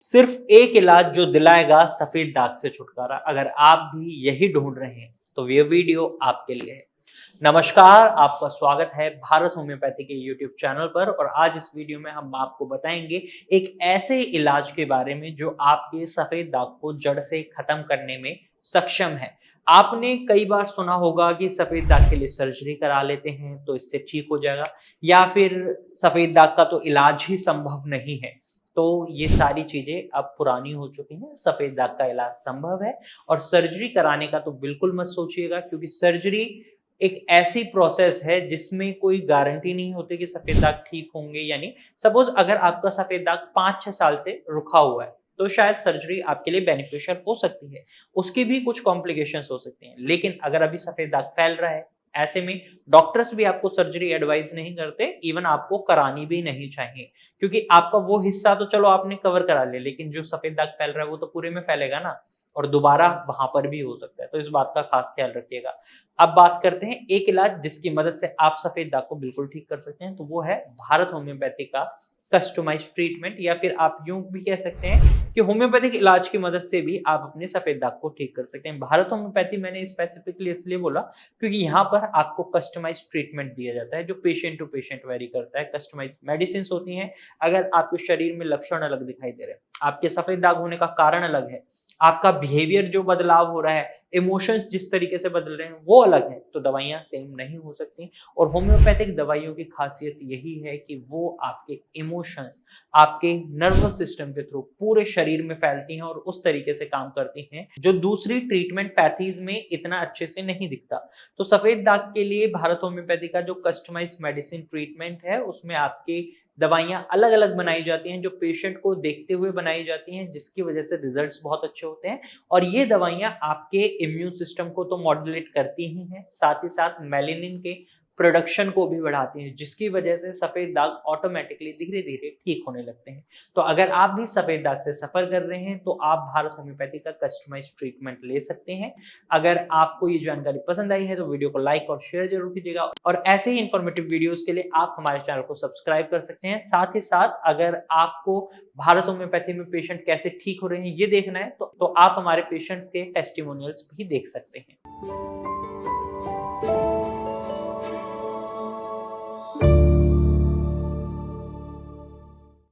सिर्फ एक इलाज जो दिलाएगा सफेद दाग से छुटकारा। अगर आप भी यही ढूंढ रहे हैं तो ये वीडियो आपके लिए है। नमस्कार, आपका स्वागत है भारत होम्योपैथी के यूट्यूब चैनल पर। और आज इस वीडियो में हम आपको बताएंगे एक ऐसे इलाज के बारे में जो आपके सफेद दाग को जड़ से खत्म करने में सक्षम है। आपने कई बार सुना होगा कि सफेद दाग के लिए सर्जरी करा लेते हैं तो इससे ठीक हो जाएगा, या फिर सफेद दाग का तो इलाज ही संभव नहीं है। तो ये सारी चीजें अब पुरानी हो चुकी हैं। सफेद दाग का इलाज संभव है और सर्जरी कराने का तो बिल्कुल मत सोचिएगा, क्योंकि सर्जरी एक ऐसी प्रोसेस है जिसमें कोई गारंटी नहीं होती कि सफेद दाग ठीक होंगे। यानी सपोज अगर आपका सफेद दाग 5-6 साल से रुका हुआ है तो शायद सर्जरी आपके लिए बेनिफिशियल हो सकती है, उसकी भी कुछ कॉम्प्लिकेशंस हो सकती हैं। लेकिन अगर अभी सफेद दाग फैल रहा है, ऐसे में डॉक्टर्स भी आपको सर्जरी एडवाइस नहीं करते, इवन आपको करानी भी नहीं चाहिए, क्योंकि आपका वो हिस्सा तो चलो आपने कवर करा लिया, लेकिन जो सफेद दाग फैल रहा है वो तो पूरे में फैलेगा ना, और दोबारा वहां पर भी हो सकता है। तो इस बात का खास ख्याल रखिएगा। अब बात करते हैं एक इलाज जिसकी मदद से आप सफेद दाग को बिल्कुल ठीक कर सकते हैं, तो वो है भारत होम्योपैथी का कस्टमाइज्ड ट्रीटमेंट, या फिर आप यूं भी कह सकते हैं कि होम्योपैथिक इलाज की मदद से भी आप अपने सफेद दाग को ठीक कर सकते हैं। भारत होम्योपैथी मैंने स्पेसिफिकली इसलिए बोला क्योंकि यहाँ पर आपको कस्टमाइज्ड ट्रीटमेंट दिया जाता है जो पेशेंट टू पेशेंट वेरी करता है। कस्टमाइज्ड मेडिसिन होती हैं। अगर आपके शरीर में लक्षण अलग दिखाई दे रहे हैं, आपके सफेद दाग होने का कारण अलग है, आपका बिहेवियर जो बदलाव हो रहा है, इमोशंस जिस तरीके से बदल रहे हैं वो अलग है, तो दवाइयां सेम नहीं हो सकती। और होम्योपैथिक दवाइयों की खासियत यही है कि वो आपके इमोशंस आपके नर्वस सिस्टम के थ्रू पूरे शरीर में फैलती हैं और उस तरीके से काम करती हैं जो दूसरी ट्रीटमेंट पैथीज में इतना अच्छे से नहीं दिखता। तो सफेद दाग के लिए भारत होम्योपैथी का जो कस्टमाइज्ड मेडिसिन ट्रीटमेंट है उसमें आपकी दवाइयां अलग अलग बनाई जाती हैं, जो पेशेंट को देखते हुए बनाई जाती हैं, जिसकी वजह से रिजल्ट्स बहुत अच्छे होते हैं। और ये दवाइयां आपके इम्यून सिस्टम को तो मॉड्यूलेट करती ही हैं, साथ ही साथ मेलेनिन के प्रोडक्शन को भी बढ़ाती हैं, जिसकी वजह से सफेद दाग ऑटोमेटिकली धीरे धीरे ठीक होने लगते हैं। तो अगर आप भी सफेद दाग से सफर कर रहे हैं तो आप भारत होम्योपैथी का कस्टमाइज्ड ट्रीटमेंट ले सकते हैं। अगर आपको ये जानकारी पसंद आई है तो वीडियो को लाइक और शेयर जरूर कीजिएगा, और ऐसे ही इंफॉर्मेटिव वीडियोस के लिए आप हमारे चैनल को सब्सक्राइब कर सकते हैं। साथ ही साथ अगर आपको भारत होम्योपैथी में पेशेंट कैसे ठीक हो रहे हैं ये देखना है तो आप हमारे पेशेंट्स के टेस्टिमोनियल्स भी देख सकते हैं।